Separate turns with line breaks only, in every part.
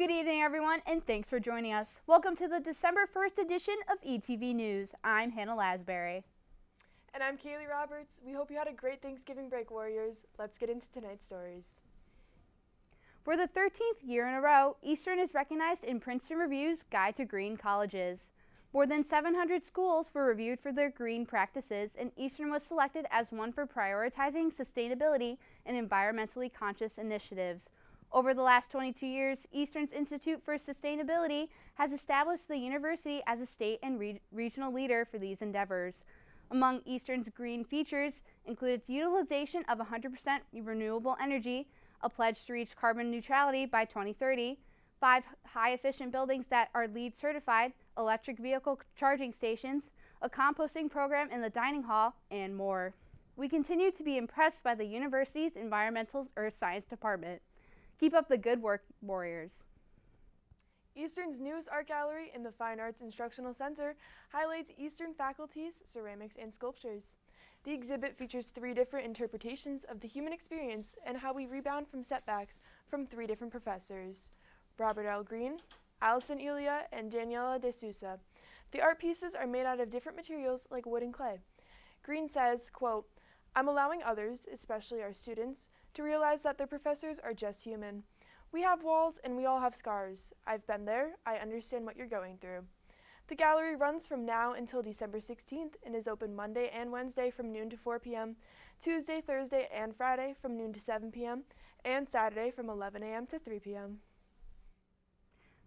Good evening, everyone, and thanks for joining us. Welcome to the December 1st edition of ETV News. I'm Hannah Lasbury.
And I'm Kaylee Roberts. We hope you had a great Thanksgiving break, Warriors. Let's get into tonight's stories.
For the 13th year in a row, Eastern is recognized in Princeton Review's Guide to Green Colleges. More than 700 schools were reviewed for their green practices, and Eastern was selected as one for prioritizing sustainability and environmentally conscious initiatives. Over the last 22 years, Eastern's Institute for Sustainability has established the university as a state and regional leader for these endeavors. Among Eastern's green features include its utilization of 100% renewable energy, a pledge to reach carbon neutrality by 2030, 5 high-efficient buildings that are LEED certified, electric vehicle charging stations, a composting program in the dining hall, and more. We continue to be impressed by the university's Environmental Earth Science Department. Keep up the good work, Warriors.
Eastern's newest art gallery in the Fine Arts Instructional Center highlights Eastern faculty's ceramics and sculptures. The exhibit features 3 different interpretations of the human experience and how we rebound from setbacks from 3 different professors: Robert L. Green, Allison Elia, and Daniela de Sousa. The art pieces are made out of different materials like wood and clay. Green says, quote, "I'm allowing others, especially our students, to realize that their professors are just human. We have walls and we all have scars. I've been there. I understand what you're going through." The gallery runs from now until December 16th and is open Monday and Wednesday from noon to 4 p.m., Tuesday, Thursday, and Friday from noon to 7 p.m., and Saturday from 11 a.m. to 3 p.m.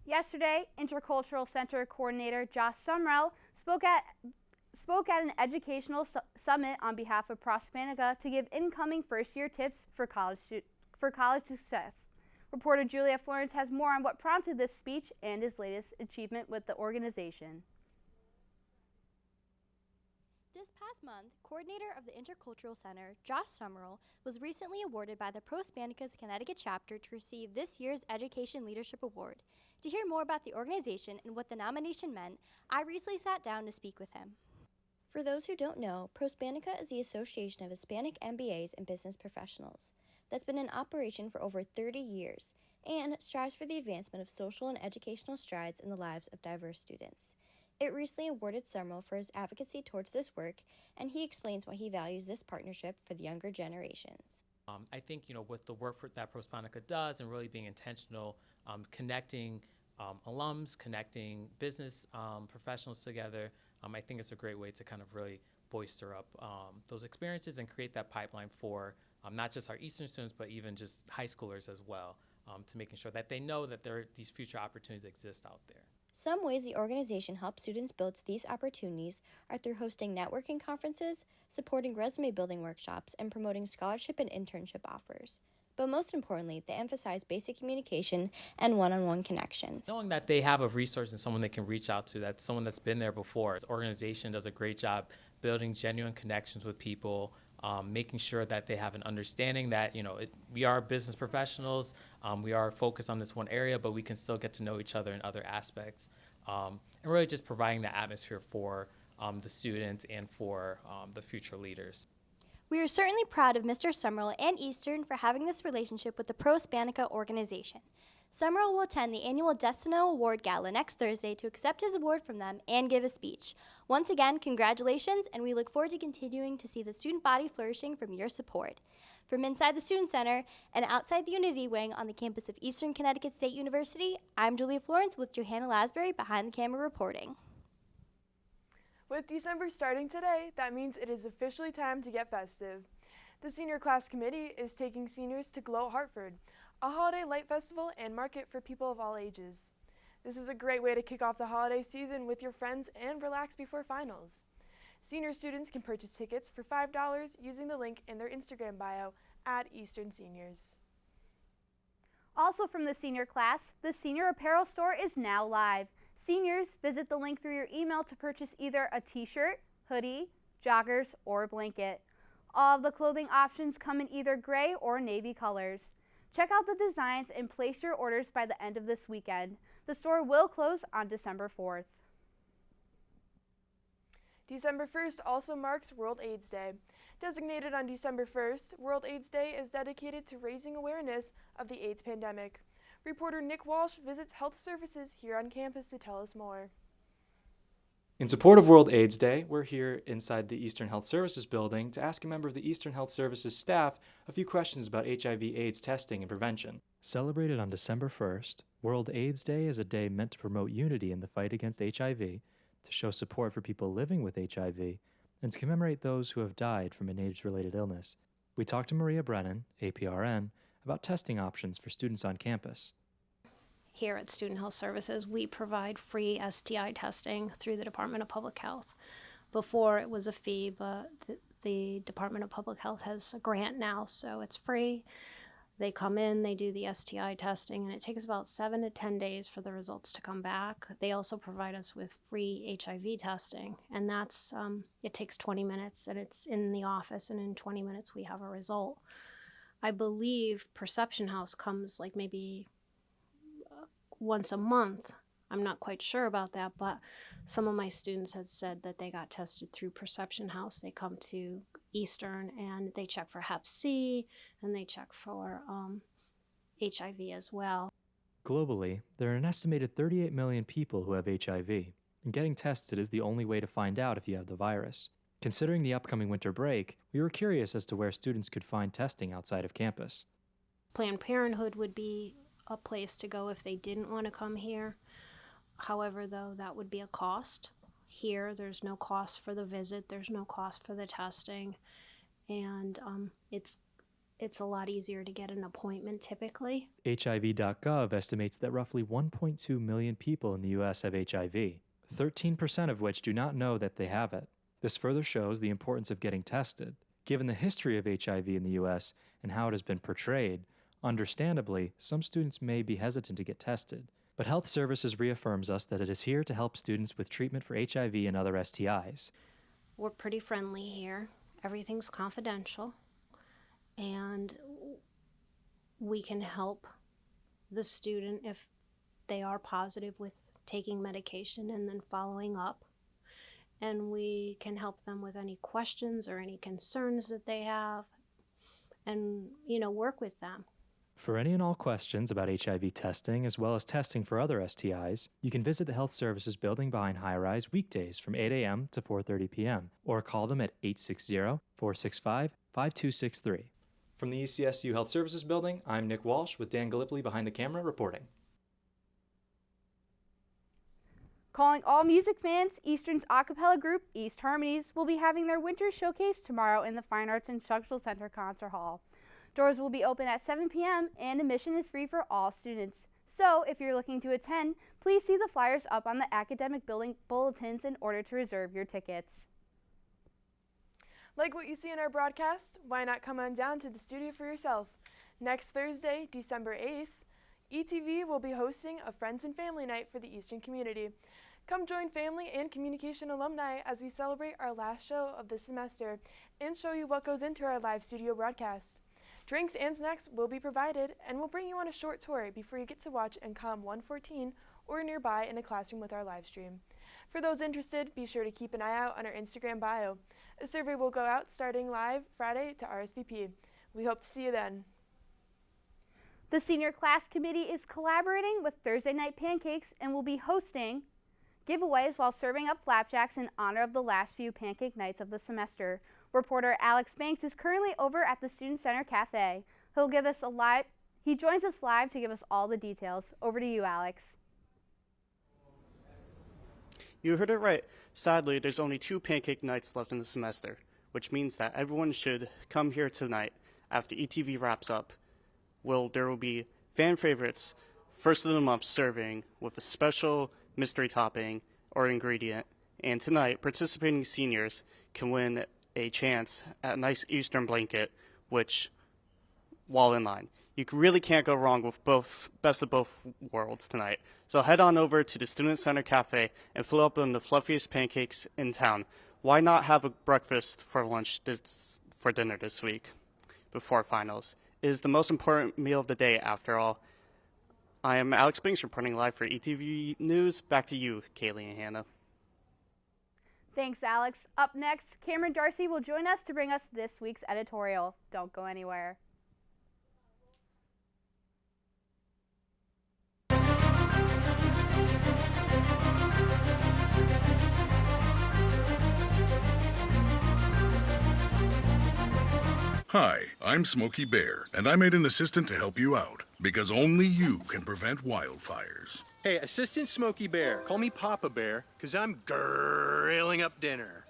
Yesterday, Intercultural Center Coordinator Josh Sumrell spoke at an educational summit on behalf of Prospanica to give incoming first-year tips for college success. Reporter Julia Florence has more on what prompted this speech and his latest achievement with the organization.
This past month, coordinator of the Intercultural Center, Josh Summerall, was recently awarded by the Prospanica's Connecticut chapter to receive this year's Education Leadership Award. To hear more about the organization and what the nomination meant, I recently sat down to speak with him. For those who don't know, Prospanica is the Association of Hispanic MBAs and Business Professionals that's been in operation for over 30 years and strives for the advancement of social and educational strides in the lives of diverse students. It recently awarded Summerall for his advocacy towards this work, and he explains why he values this partnership for the younger generations.
I think, with the work that Prospanica does and really being intentional, connecting alums, connecting business professionals together, I think it's a great way to kind of really bolster up those experiences and create that pipeline for not just our Eastern students, but even just high schoolers as well, to making sure that they know that these future opportunities exist out there.
Some ways the organization helps students build these opportunities are through hosting networking conferences, supporting resume building workshops, and promoting scholarship and internship offers. But most importantly, they emphasize basic communication and one-on-one connections.
Knowing that they have a resource and someone they can reach out to, that's someone that's been there before. This organization does a great job building genuine connections with people, making sure that they have an understanding that, we are business professionals, we are focused on this one area, but we can still get to know each other in other aspects. And really just providing the atmosphere for the students and for the future leaders.
We are certainly proud of Mr. Summerall and Eastern for having this relationship with the Prospanica organization. Summerall will attend the annual Destino Award Gala next Thursday to accept his award from them and give a speech. Once again, congratulations, and we look forward to continuing to see the student body flourishing from your support. From inside the Student Center and outside the Unity Wing on the campus of Eastern Connecticut State University, I'm Julia Florence with Johanna Lasbury behind the camera reporting.
With December starting today, that means it is officially time to get festive. The Senior Class Committee is taking seniors to Glow Hartford, a holiday light festival and market for people of all ages. This is a great way to kick off the holiday season with your friends and relax before finals. Senior students can purchase tickets for $5 using the link in their Instagram bio at Eastern Seniors.
Also from the senior class, the senior apparel store is now live. Seniors, visit the link through your email to purchase either a t-shirt, hoodie, joggers, or a blanket. All of the clothing options come in either gray or navy colors. Check out the designs and place your orders by the end of this weekend. The store will close on December 4th.
December 1st also marks World AIDS Day. Designated on December 1st, World AIDS Day is dedicated to raising awareness of the AIDS pandemic. Reporter Nick Walsh visits health services here on campus to tell us more.
In support of World AIDS Day, we're here inside the Eastern Health Services building to ask a member of the Eastern Health Services staff a few questions about HIV/AIDS testing and prevention. Celebrated on December 1st, World AIDS Day is a day meant to promote unity in the fight against HIV, to show support for people living with HIV, and to commemorate those who have died from an AIDS-related illness. We talked to Maria Brennan, APRN, about testing options for students on campus.
Here at Student Health Services, we provide free STI testing through the Department of Public Health. Before it was a fee, but the Department of Public Health has a grant now, so it's free. They come in, they do the STI testing, and it takes about 7 to 10 days for the results to come back. They also provide us with free HIV testing, and that's it takes 20 minutes, and it's in the office, and in 20 minutes we have a result. I believe Perception House comes like maybe once a month. I'm not quite sure about that, but some of my students had said that they got tested through Perception House. They come to Eastern and they check for Hep C and they check for HIV as well.
Globally, there are an estimated 38 million people who have HIV, and getting tested is the only way to find out if you have the virus. Considering the upcoming winter break, we were curious as to where students could find testing outside of campus.
Planned Parenthood would be a place to go if they didn't want to come here. However, though, that would be a cost. Here, there's no cost for the visit, there's no cost for the testing, and it's a lot easier to get an appointment typically.
HIV.gov estimates that roughly 1.2 million people in the U.S. have HIV, 13% of which do not know that they have it. This further shows the importance of getting tested. Given the history of HIV in the U.S. and how it has been portrayed, understandably, some students may be hesitant to get tested. But Health Services reaffirms us that it is here to help students with treatment for HIV and other STIs.
We're pretty friendly here. Everything's confidential. And we can help the student if they are positive with taking medication and then following up. And we can help them with any questions or any concerns that they have and, work with them.
For any and all questions about HIV testing, as well as testing for other STIs, you can visit the Health Services building behind High Rise weekdays from 8 a.m. to 4:30 p.m. or call them at 860-465-5263. From the ECSU Health Services building, I'm Nick Walsh with Dan Gallipoli behind the camera reporting.
Calling all music fans, Eastern's a cappella group, East Harmonies, will be having their winter showcase tomorrow in the Fine Arts Instructional Center Concert Hall. Doors will be open at 7 p.m. and admission is free for all students. So, if you're looking to attend, please see the flyers up on the academic building bulletins in order to reserve your tickets.
Like what you see in our broadcast? Why not come on down to the studio for yourself? Next Thursday, December 8th, ETV will be hosting a Friends and Family Night for the Eastern community. Come join family and communication alumni as we celebrate our last show of the semester and show you what goes into our live studio broadcast. Drinks and snacks will be provided, and we'll bring you on a short tour before you get to watch NCOM 114 or nearby in a classroom with our live stream. For those interested, be sure to keep an eye out on our Instagram bio. A survey will go out starting live Friday to RSVP. We hope to see you then.
The senior class committee is collaborating with Thursday Night Pancakes and will be hosting giveaways while serving up flapjacks in honor of the last few pancake nights of the semester. Reporter Alex Banks is currently over at the Student Center Cafe. He joins us live to give us all the details. Over to you, Alex.
You heard it right. Sadly, there's only 2 pancake nights left in the semester, which means that everyone should come here tonight after ETV wraps up. There will be fan favorites, first of the month serving with a special mystery topping or ingredient. And tonight, participating seniors can win a chance at a nice Eastern blanket, which, while in line, you really can't go wrong with both best of both worlds tonight. So head on over to the Student Center Cafe and fill up on the fluffiest pancakes in town. Why not have a breakfast for lunch for dinner this week before finals? It is the most important meal of the day, after all. I am Alex Banks reporting live for ETV News. Back to you, Kaylee and Hannah.
Thanks, Alex. Up next, Cameron Darcy will join us to bring us this week's editorial. Don't go anywhere.
Hi, I'm Smokey Bear, and I made an assistant to help you out, because only you can prevent wildfires.
Hey, Assistant Smokey Bear. Call me Papa Bear, because I'm grilling up dinner.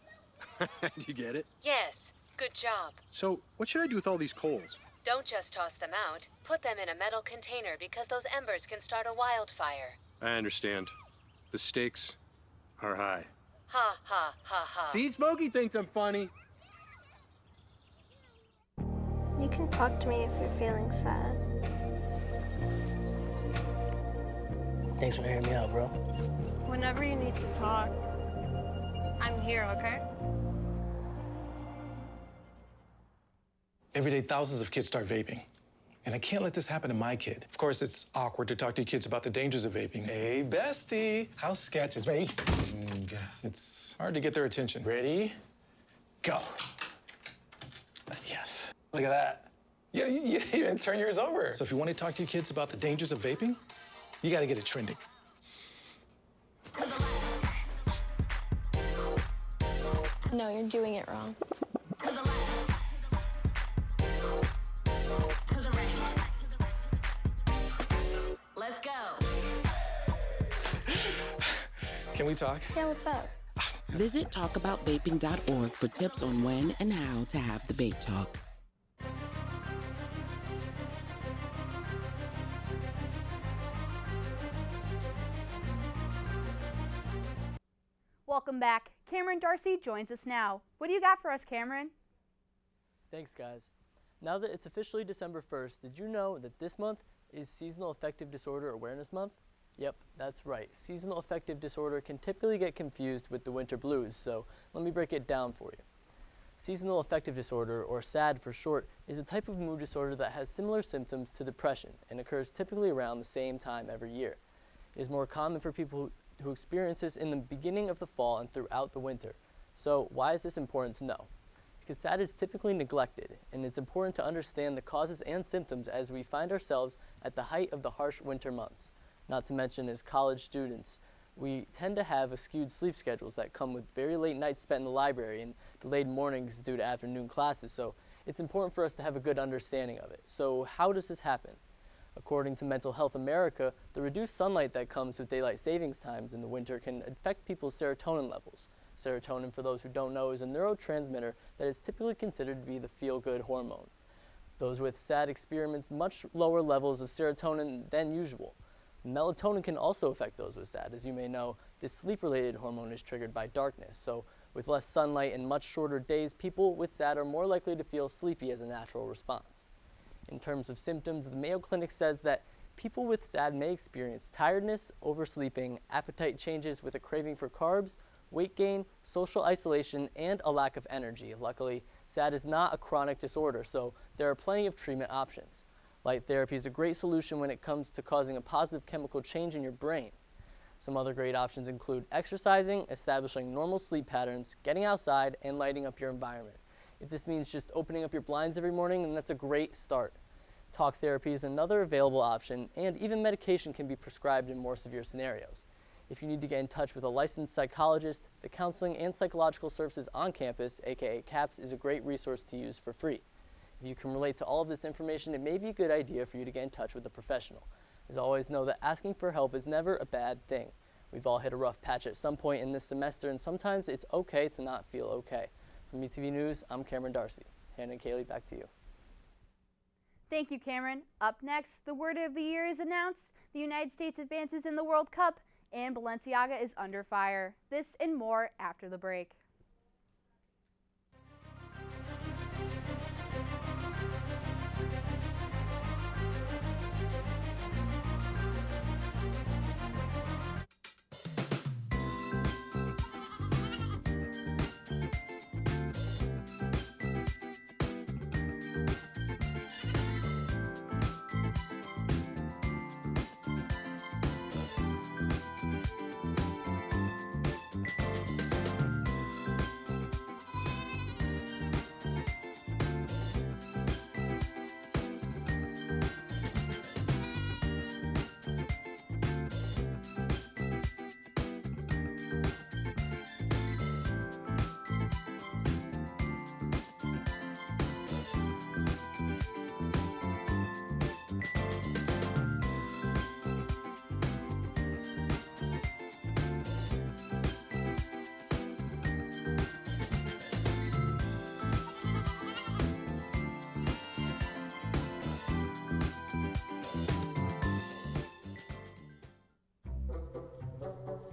Do you get it?
Yes, good job.
So, what should I do with all these coals?
Don't just toss them out. Put them in a metal container because those embers can start a wildfire.
I understand. The stakes are high.
Ha ha ha ha.
See, Smokey thinks I'm funny.
You can talk to me if you're feeling sad.
Thanks for hearing me out, bro.
Whenever you need to talk, I'm here, okay?
Every day, thousands of kids start vaping. And I can't let this happen to my kid. Of course, it's awkward to talk to your kids about the dangers of vaping. Hey, bestie, how sketch is vaping? It's hard to get their attention. Ready? Go. Yes. Look at that. You didn't even turn yours over. So if you want to talk to your kids about the dangers of vaping, you got to get it trending.
No, you're doing it wrong.
Let's go.
Can we talk?
Yeah, what's up?
Visit talkaboutvaping.org for tips on when and how to have the vape talk.
Welcome back. Cameron Darcy joins us now. What do you got for us, Cameron?
Thanks, guys. Now that it's officially December 1st, did you know that this month is Seasonal Affective Disorder Awareness Month? Yep, that's right. Seasonal affective disorder can typically get confused with the winter blues, so let me break it down for you. Seasonal affective disorder, or SAD for short, is a type of mood disorder that has similar symptoms to depression and occurs typically around the same time every year. It is more common for people who experience this in the beginning of the fall and throughout the winter. So why is this important to know? Because SAD is typically neglected, and it's important to understand the causes and symptoms as we find ourselves at the height of the harsh winter months. Not to mention, as college students, we tend to have skewed sleep schedules that come with very late nights spent in the library and delayed mornings due to afternoon classes, so it's important for us to have a good understanding of it. So how does this happen? According to Mental Health America, the reduced sunlight that comes with daylight savings times in the winter can affect people's serotonin levels. Serotonin, for those who don't know, is a neurotransmitter that is typically considered to be the feel-good hormone. Those with SAD experience much lower levels of serotonin than usual. Melatonin can also affect those with SAD. As you may know, this sleep-related hormone is triggered by darkness. So with less sunlight and much shorter days, people with SAD are more likely to feel sleepy as a natural response. In terms of symptoms, the Mayo Clinic says that people with SAD may experience tiredness, oversleeping, appetite changes with a craving for carbs, weight gain, social isolation, and a lack of energy. Luckily, SAD is not a chronic disorder, so there are plenty of treatment options. Light therapy is a great solution when it comes to causing a positive chemical change in your brain. Some other great options include exercising, establishing normal sleep patterns, getting outside, and lighting up your environment. If this means just opening up your blinds every morning, then that's a great start. Talk therapy is another available option, and even medication can be prescribed in more severe scenarios. If you need to get in touch with a licensed psychologist, the Counseling and Psychological Services on campus, aka CAPS, is a great resource to use for free. If you can relate to all of this information, it may be a good idea for you to get in touch with a professional. As always, know that asking for help is never a bad thing. We've all hit a rough patch at some point in this semester, and sometimes it's okay to not feel okay. From ETV News, I'm Cameron Darcy. Hannah and Kaylee, back to you.
Thank you, Cameron. Up next, the word of the year is announced. The United States advances in the World Cup, and Balenciaga is under fire. This and more after the break.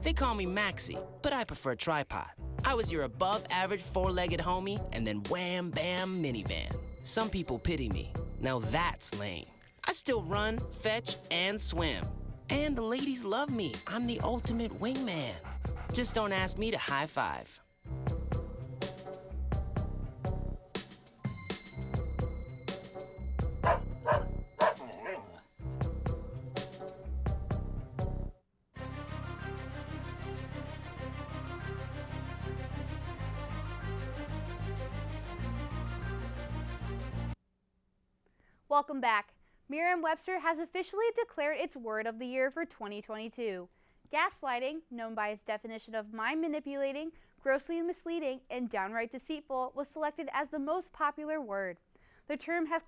They call me Maxie, but I prefer tripod. I was your above-average four-legged homie, and then wham, bam, minivan. Some people pity me. Now that's lame. I still run, fetch, and swim. And the ladies love me. I'm the ultimate wingman. Just don't ask me to high five.
Welcome back. Merriam-Webster has officially declared its word of the year for 2022. Gaslighting, known by its definition of mind manipulating, grossly misleading, and downright deceitful, was selected as the most popular word. The term has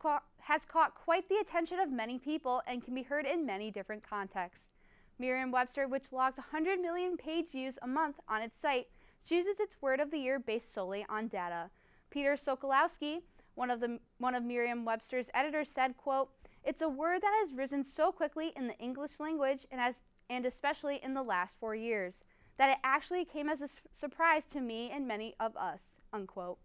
caught quite the attention of many people and can be heard in many different contexts. Merriam-Webster, which logs 100 million page views a month on its site, chooses its word of the year based solely on data. Peter Sokolowski, one of Merriam-Webster's editors, said, quote, "It's a word that has risen so quickly in the English language and especially in the last 4 years, that it actually came as a surprise to me and many of us," unquote.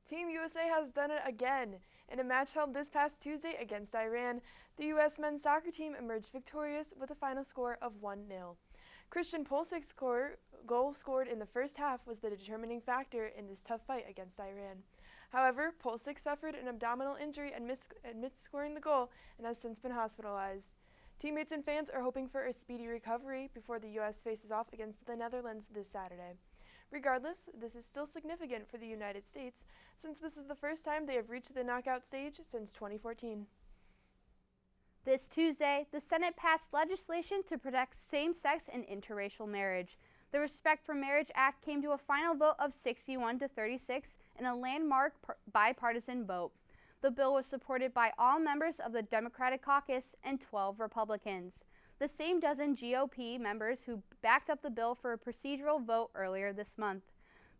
Team USA has done it again. In a match held this past Tuesday against Iran, the U.S. men's soccer team emerged victorious with a final score of 1-0. Christian Pulisic's goal scored in the first half was the determining factor in this tough fight against Iran. However, Pulisic suffered an abdominal injury amidst scoring the goal and has since been hospitalized. Teammates and fans are hoping for a speedy recovery before the U.S. faces off against the Netherlands this Saturday. Regardless, this is still significant for the United States, since this is the first time they have reached the knockout stage since 2014.
This Tuesday, the Senate passed legislation to protect same-sex and interracial marriage. The Respect for Marriage Act came to a final vote of 61 to 36 in a landmark bipartisan vote. The bill was supported by all members of the Democratic caucus and 12 Republicans, the same dozen GOP members who backed up the bill for a procedural vote earlier this month.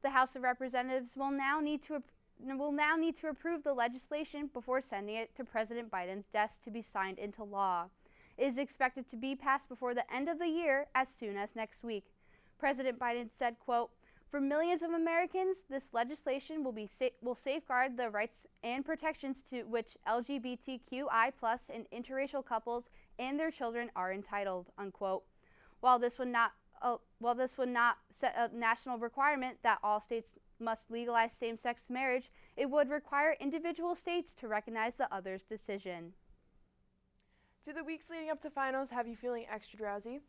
The House of Representatives will now need to approve the legislation before sending it to President Biden's desk to be signed into law. It is expected to be passed before the end of the year, as soon as next week. President Biden said, quote, "For millions of Americans, this legislation will safeguard the rights and protections to which LGBTQI+ and interracial couples and their children are entitled," unquote. While this would not set a national requirement that all states must legalize same-sex marriage, it would require individual states to recognize the other's decision.
Do the weeks leading up to finals have you feeling extra drowsy?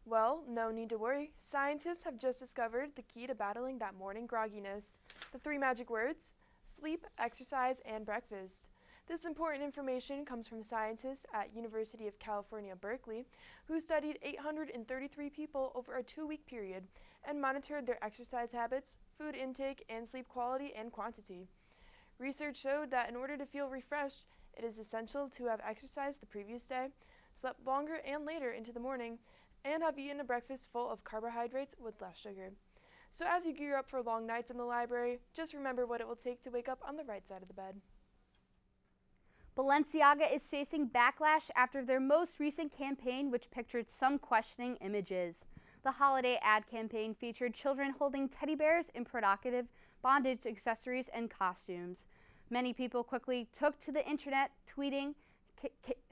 Well, no need to worry. Scientists have just discovered the key to battling that morning grogginess. The 3 magic words: sleep, exercise, and breakfast. This important information comes from scientists at University of California, Berkeley, who studied 833 people over a 2-week period and monitored their exercise habits, food intake, and sleep quality and quantity. Research showed that in order to feel refreshed, it is essential to have exercised the previous day, slept longer and later into the morning, and have eaten a breakfast full of carbohydrates with less sugar. So as you gear up for long nights in the library, just remember what it will take to wake up on the right side of the bed.
Balenciaga is facing backlash after their most recent campaign, which pictured some questioning images. The holiday ad campaign featured children holding teddy bears in provocative bondage accessories and costumes. Many people quickly took to the internet, tweeting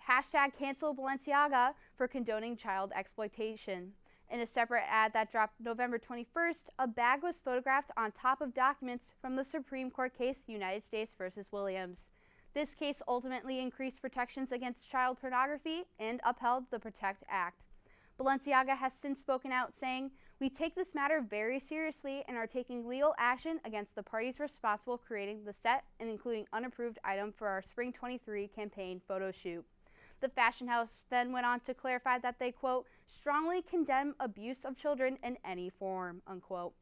hashtag cancel Balenciaga for condoning child exploitation. In a separate ad that dropped November 21st, a bag was photographed on top of documents from the Supreme Court case United States versus Williams. This case ultimately increased protections against child pornography and upheld the PROTECT Act. Balenciaga has since spoken out, saying, "We take this matter very seriously and are taking legal action against the parties responsible for creating the set and including unapproved item for our Spring 23 campaign photo shoot." The fashion house then went on to clarify that they, quote, "strongly condemn abuse of children in any form," unquote.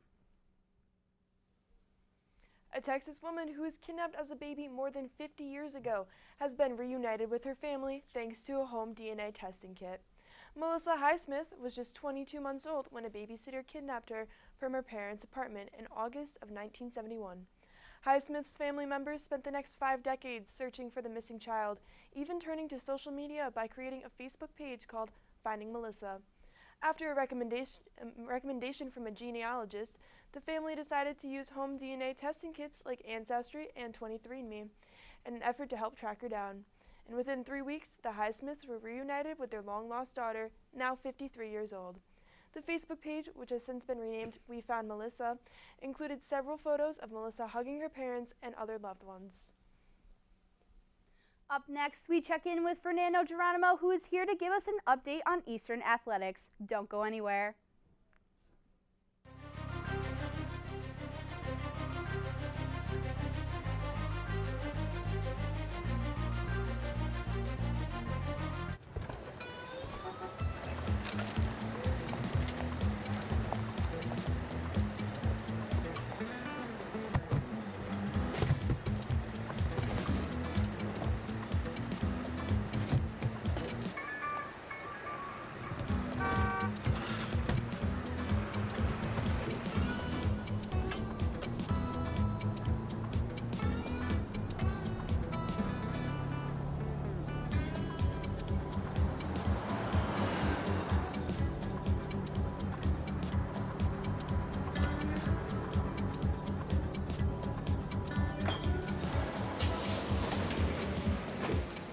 A Texas woman who was kidnapped as a baby more than 50 years ago has been reunited with her family thanks to a home DNA testing kit. Melissa Highsmith was just 22 months old when a babysitter kidnapped her from her parents' apartment in August of 1971. Highsmith's family members spent the next 5 decades searching for the missing child, even turning to social media by creating a Facebook page called Finding Melissa. After a recommendation from a genealogist, the family decided to use home DNA testing kits like Ancestry and 23andMe in an effort to help track her down. And within 3 weeks, the Highsmiths were reunited with their long-lost daughter, now 53 years old. The Facebook page, which has since been renamed We Found Melissa, included several photos of Melissa hugging her parents and other loved ones.
Up next, we check in with Fernando Geronimo, who is here to give us an update on Eastern athletics. Don't go anywhere.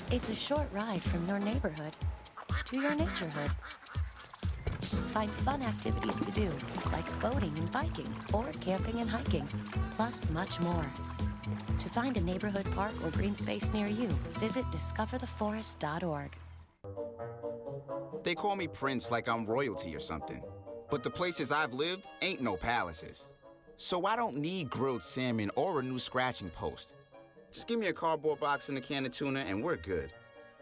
It's a short ride from your neighborhood to your naturehood. Find fun activities to do, like boating and biking, or camping and hiking, plus much more. To find a neighborhood park or green space near you, visit discovertheforest.org.
They call me Prince like I'm royalty or something. But the places I've lived ain't no palaces. So I don't need grilled salmon or a new scratching post. Just give me a cardboard box and a can of tuna and we're good.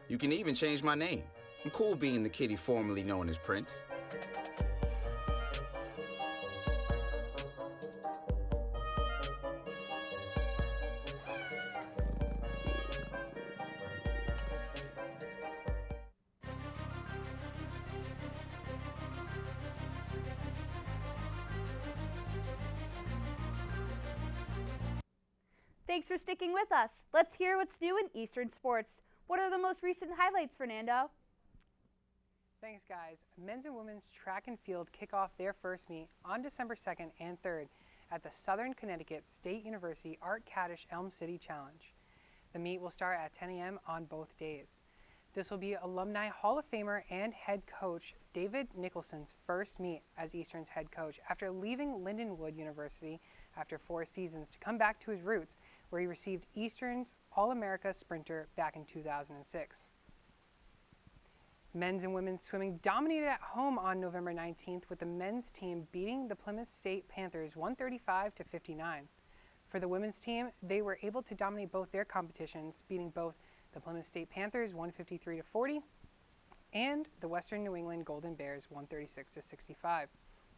You can even change my name. I'm cool being the kitty formerly known as Prince.
Thanks for sticking with us. Let's hear what's new in Eastern sports. What are the most recent highlights, Fernando?
Thanks, guys. Men's and women's track and field kick off their first meet on December 2nd and 3rd at the Southern Connecticut State University Art Kaddish Elm City Challenge. The meet will start at 10 a.m. on both days. This will be Alumni Hall of Famer and head coach David Nicholson's first meet as Eastern's head coach after leaving Lindenwood University after 4 seasons to come back to his roots, where he received Eastern's All-America Sprinter back in 2006. Men's and women's swimming dominated at home on November 19th, with the men's team beating the Plymouth State Panthers 135-59. For the women's team, they were able to dominate both their competitions, beating both the Plymouth State Panthers 153-40 and the Western New England Golden Bears 136-65.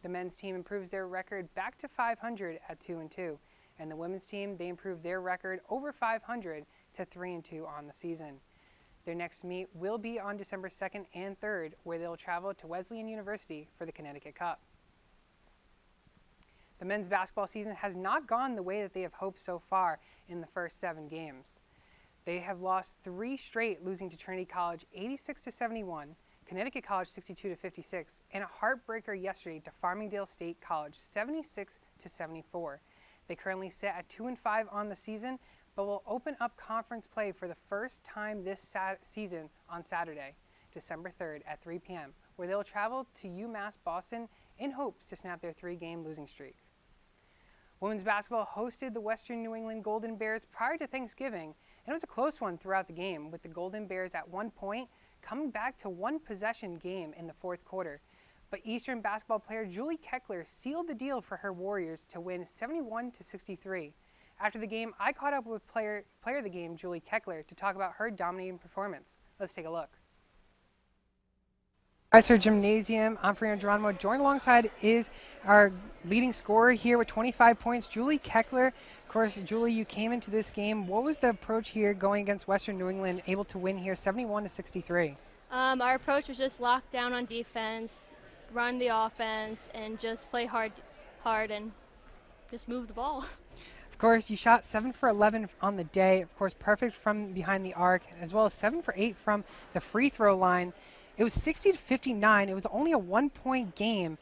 The men's team improves their record back to 500 at 2-2, and the women's team, they improved their record over 500 to 3-2 on the season. Their next meet will be on December 2nd and 3rd, where they'll travel to Wesleyan University for the Connecticut Cup. The men's basketball season has not gone the way that they have hoped so far in the first 7 games. They have lost 3 straight, losing to Trinity College 86-71, Connecticut College 62-56, and a heartbreaker yesterday to Farmingdale State College 76-74. They currently sit at 2-5 on the season, but will open up conference play for the first time this season on Saturday, December 3rd at 3 p.m., where they'll travel to UMass Boston in hopes to snap their 3-game losing streak. Women's basketball hosted the Western New England Golden Bears prior to Thanksgiving, and it was a close one throughout the game, with the Golden Bears at one point coming back to one possession game in the 4th quarter. But Eastern basketball player Julie Keckler sealed the deal for her Warriors to win 71-63. After the game, I caught up with player of the game, Julie Keckler, to talk about her dominating performance. Let's take a look. Our Gymnasium, I'm Fernando Geronimo. Joined alongside is our leading scorer here with 25 points, Julie Keckler. Of course, Julie, you came into this game. What was the approach here going against Western New England, able to win here 71-63?
Our approach was just lock down on defense, run the offense, and just play hard and just move the ball.
Of course, you shot 7 for 11 on the day. Of course, perfect from behind the arc, as well as 7 for 8 from the free throw line. It was 60-59. It was only a 1-point game.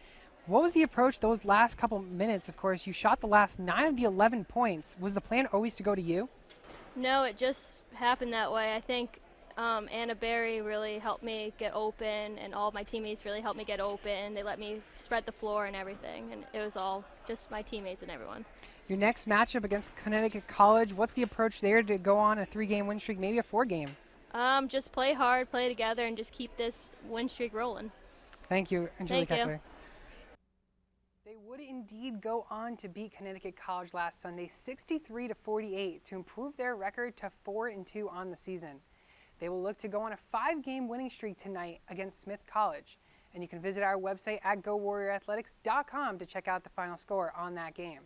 What was the approach those last couple minutes? Of course, you shot the last 9 of the 11 points. Was the plan always to go to you?
No, it just happened that way. I think Anna Berry really helped me get open, and all of my teammates really helped me get open. They let me spread the floor and everything, and it was all just my teammates and everyone.
Your next matchup against Connecticut College, what's the approach there to go on a 3-game win streak, maybe a 4-game?
Just play hard, play together, and just keep this win streak rolling.
Thank you, Angelique
Thank you.
Eckler. They would indeed go on to beat Connecticut College last Sunday 63-48 to improve their record to 4-2 on the season. They will look to go on a 5-game winning streak tonight against Smith College. And you can visit our website at GoWarriorAthletics.com to check out the final score on that game.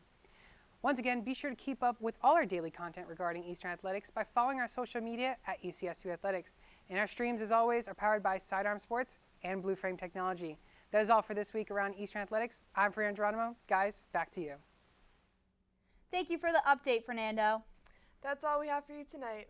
Once again, be sure to keep up with all our daily content regarding Eastern Athletics by following our social media at ECSU Athletics. And our streams, as always, are powered by Sidearm Sports and Blue Frame Technology. That is all for this week around Eastern Athletics. I'm Fernando Geronimo. Guys, back to you.
Thank you for the update, Fernando.
That's all we have for you tonight.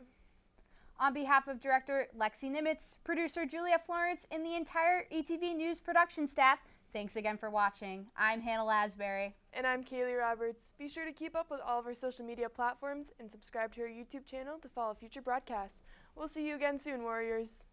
On behalf of Director Lexi Nimitz, producer Julia Florence, and the entire ETV News production staff, thanks again for watching. I'm Hannah Lasbury.
And I'm Kaylee Roberts. Be sure to keep up with all of our social media platforms and subscribe to our YouTube channel to follow future broadcasts. We'll see you again soon, Warriors.